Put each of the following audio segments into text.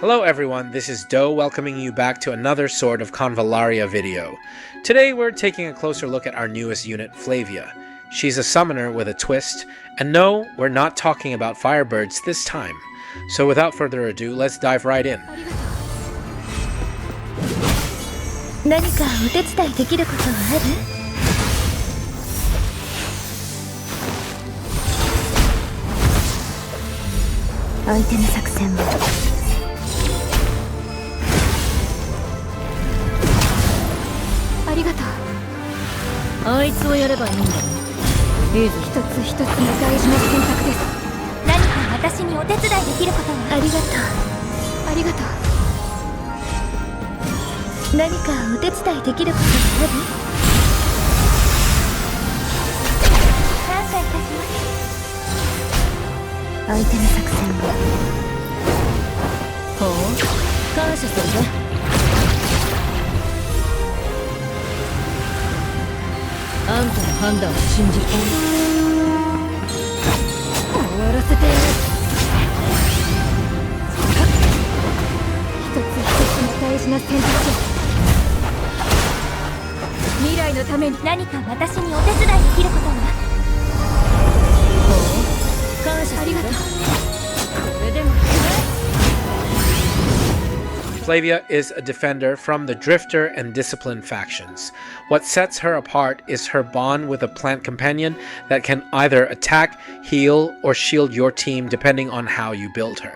Hello everyone, this is Doe welcoming you back to another Sword of Convallaria video. Today we're taking a closer look at our newest unit, Flavia. She's a summoner with a twist, and no, we're not talking about firebirds this time. So without further ado, let's dive right in. 何かお手伝いできることはある？相手の作戦はありがとう。あいつをやればいいんだよ。一つ一つの大事な選択です。何か私にお手伝いできることは？ありがとう。ありがとう。何かお手伝いできることはある？感謝いたします。相手の作戦は？ほう、感謝するぜ。あんたの判断を信じる。終わらせてやる。一つ一つの大事な選択。未来のために何か私にお手伝いできることは？ほう、感謝ありがとう。これでも Flavia is a defender from the Drifter and Discipline factions. What sets her apart is her bond with a plant companion that can either attack, heal, or shield your team depending on how you build her.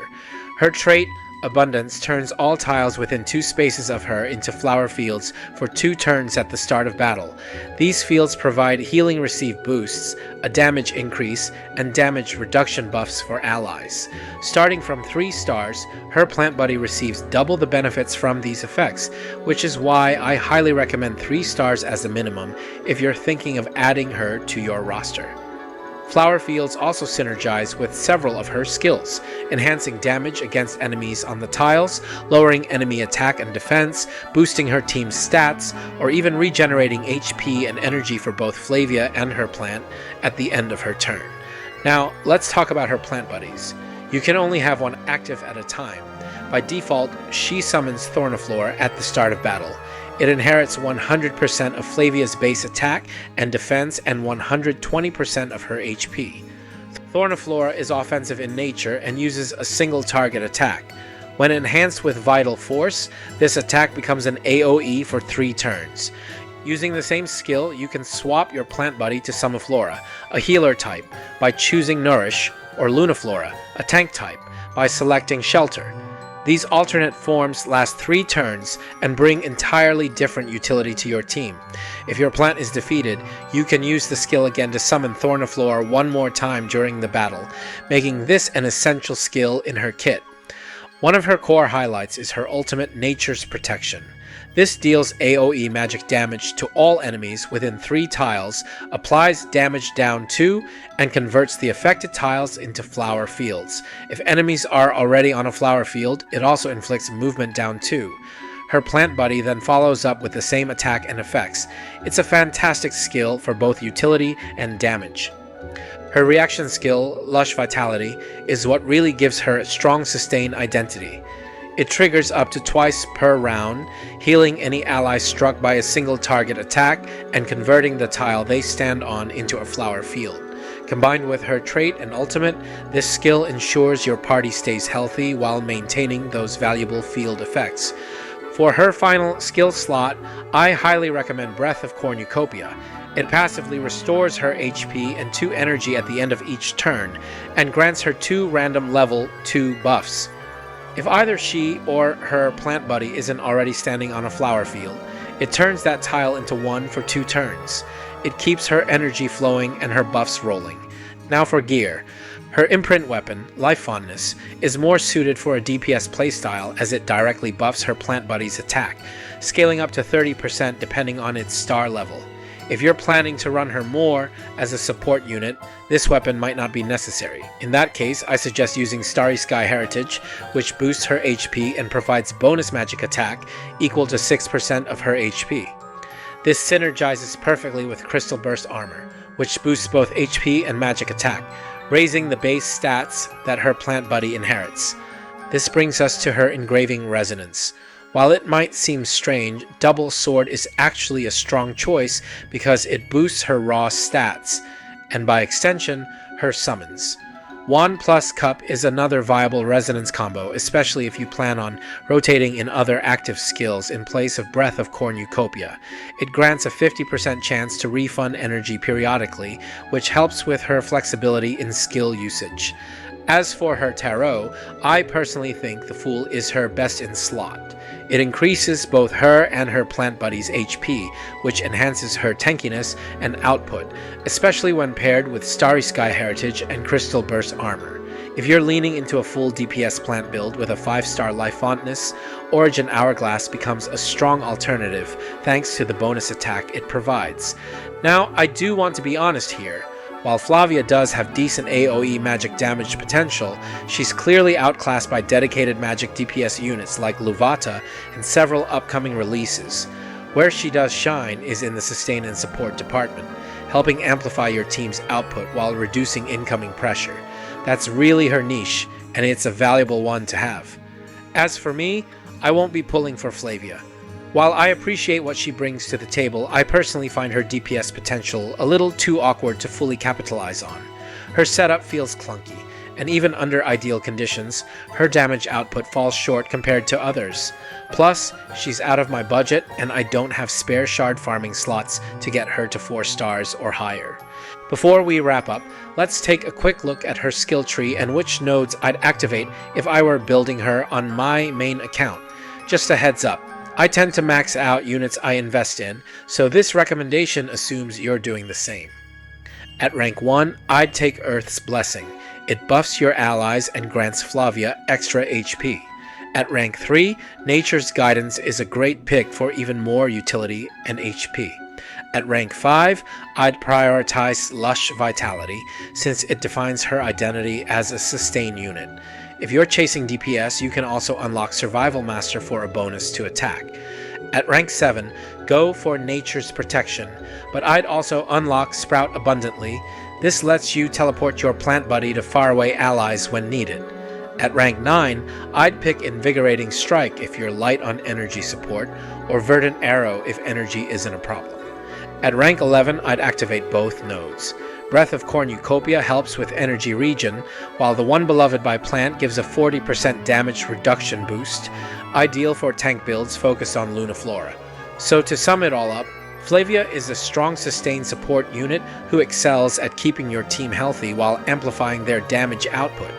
Her trait, Abundance, turns all tiles within 2 spaces of her into flower fields for 2 turns at the start of battle. These fields provide healing receive boosts, a damage increase, and damage reduction buffs for allies. Starting from 3 stars, her plant buddy receives double the benefits from these effects, which is why I highly recommend 3 stars as a minimum if you're thinking of adding her to your roster. Flower fields also synergize with several of her skills, enhancing damage against enemies on the tiles, lowering enemy attack and defense, boosting her team's stats, or even regenerating HP and energy for both Flavia and her plant at the end of her turn. Now, let's talk about her plant buddies. You can only have one active at a time. By default, she summons Thorniflora at the start of battle. It inherits 100% of Flavia's base attack and defense and 120% of her HP. Thorniflora is offensive in nature and uses a single target attack. When enhanced with Vital Force, this attack becomes an AoE for 3 turns. Using the same skill, you can swap your plant buddy to Sumiflora, a healer type, by choosing Nourish, or Lunaflora, a tank type, by selecting Shelter. These alternate forms last 3 turns and bring entirely different utility to your team. If your plant is defeated, you can use the skill again to summon Thorniflora one more time during the battle, making this an essential skill in her kit. One of her core highlights is her ultimate Nature's Protection. This deals AoE magic damage to all enemies within 3 tiles, applies damage down 2, and converts the affected tiles into flower fields. If enemies are already on a flower field, it also inflicts movement down 2. Her plant buddy then follows up with the same attack and effects. It's a fantastic skill for both utility and damage. Her reaction skill, Lush Vitality, is what really gives her a strong sustain identity. It triggers up to twice per round, healing any ally struck by a single target attack and converting the tile they stand on into a flower field. Combined with her trait and ultimate, this skill ensures your party stays healthy while maintaining those valuable field effects. For her final skill slot, I highly recommend Breath of Cornucopia. It passively restores her HP and 2 energy at the end of each turn, and grants her 2 random level 2 buffs. If either she or her plant buddy isn't already standing on a flower field, it turns that tile into 1 for 2 turns. It keeps her energy flowing and her buffs rolling. Now for gear. Her imprint weapon, Life Fondness, is more suited for a DPS playstyle as it directly buffs her plant buddy's attack, scaling up to 30% depending on its star level. If you're planning to run her more as a support unit, this weapon might not be necessary. In that case, I suggest using Starry Sky Heritage, which boosts her HP and provides bonus magic attack equal to 6% of her HP. This synergizes perfectly with Crystal Burst Armor, which boosts both HP and magic attack, raising the base stats that her plant buddy inherits. This brings us to her engraving resonance. While it might seem strange, double sword is actually a strong choice because it boosts her raw stats, and by extension, her summons. Wand plus cup is another viable resonance combo, especially if you plan on rotating in other active skills in place of Breath of Cornucopia. It grants a 50% chance to refund energy periodically, which helps with her flexibility in skill usage. As for her tarot, I personally think the Fool is her best in slot. It increases both her and her plant buddy's HP, which enhances her tankiness and output, especially when paired with Starry Sky Heritage and Crystal Burst armor. If you're leaning into a full DPS plant build with a 5-star life fondness, Origin Hourglass becomes a strong alternative thanks to the bonus attack it provides. Now, I do want to be honest here. While Flavia does have decent AoE magic damage potential, she's clearly outclassed by dedicated magic DPS units like Luvata and several upcoming releases. Where she does shine is in the sustain and support department, helping amplify your team's output while reducing incoming pressure. That's really her niche, and it's a valuable one to have. As for me, I won't be pulling for Flavia. While I appreciate what she brings to the table, I personally find her DPS potential a little too awkward to fully capitalize on. Her setup feels clunky, and even under ideal conditions, her damage output falls short compared to others. Plus, she's out of my budget, and I don't have spare shard farming slots to get her to 4 stars or higher. Before we wrap up, let's take a quick look at her skill tree and which nodes I'd activate if I were building her on my main account. Just a heads up. I tend to max out units I invest in, so this recommendation assumes you're doing the same. At rank 1, I'd take Earth's Blessing. It buffs your allies and grants Flavia extra HP. At rank 3, Nature's Guidance is a great pick for even more utility and HP. At rank 5, I'd prioritize Lush Vitality, since it defines her identity as a sustain unit. If you're chasing DPS, you can also unlock Survival Master for a bonus to attack. At rank 7, go for Nature's Protection, but I'd also unlock Sprout Abundantly. This lets you teleport your plant buddy to faraway allies when needed. At rank 9, I'd pick Invigorating Strike if you're light on energy support, or Verdant Arrow if energy isn't a problem. At rank 11, I'd activate both nodes. Breath of Cornucopia helps with energy regen, while the One Beloved by Plant gives a 40% damage reduction boost, ideal for tank builds focused on Lunaflora. So to sum it all up, Flavia is a strong sustained support unit who excels at keeping your team healthy while amplifying their damage output.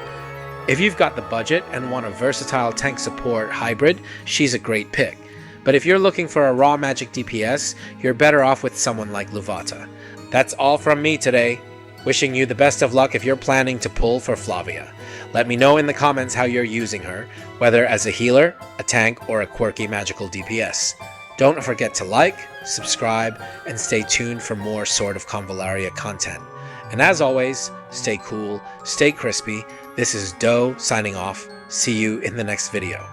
If you've got the budget and want a versatile tank support hybrid, she's a great pick. But if you're looking for a raw magic DPS, you're better off with someone like Luvata. That's all from me today. Wishing you the best of luck if you're planning to pull for Flavia. Let me know in the comments how you're using her, whether as a healer, a tank, or a quirky magical DPS. Don't forget to like, subscribe, and stay tuned for more Sword of Convallaria content. And as always, stay cool, stay crispy. This is Doe signing off. See you in the next video.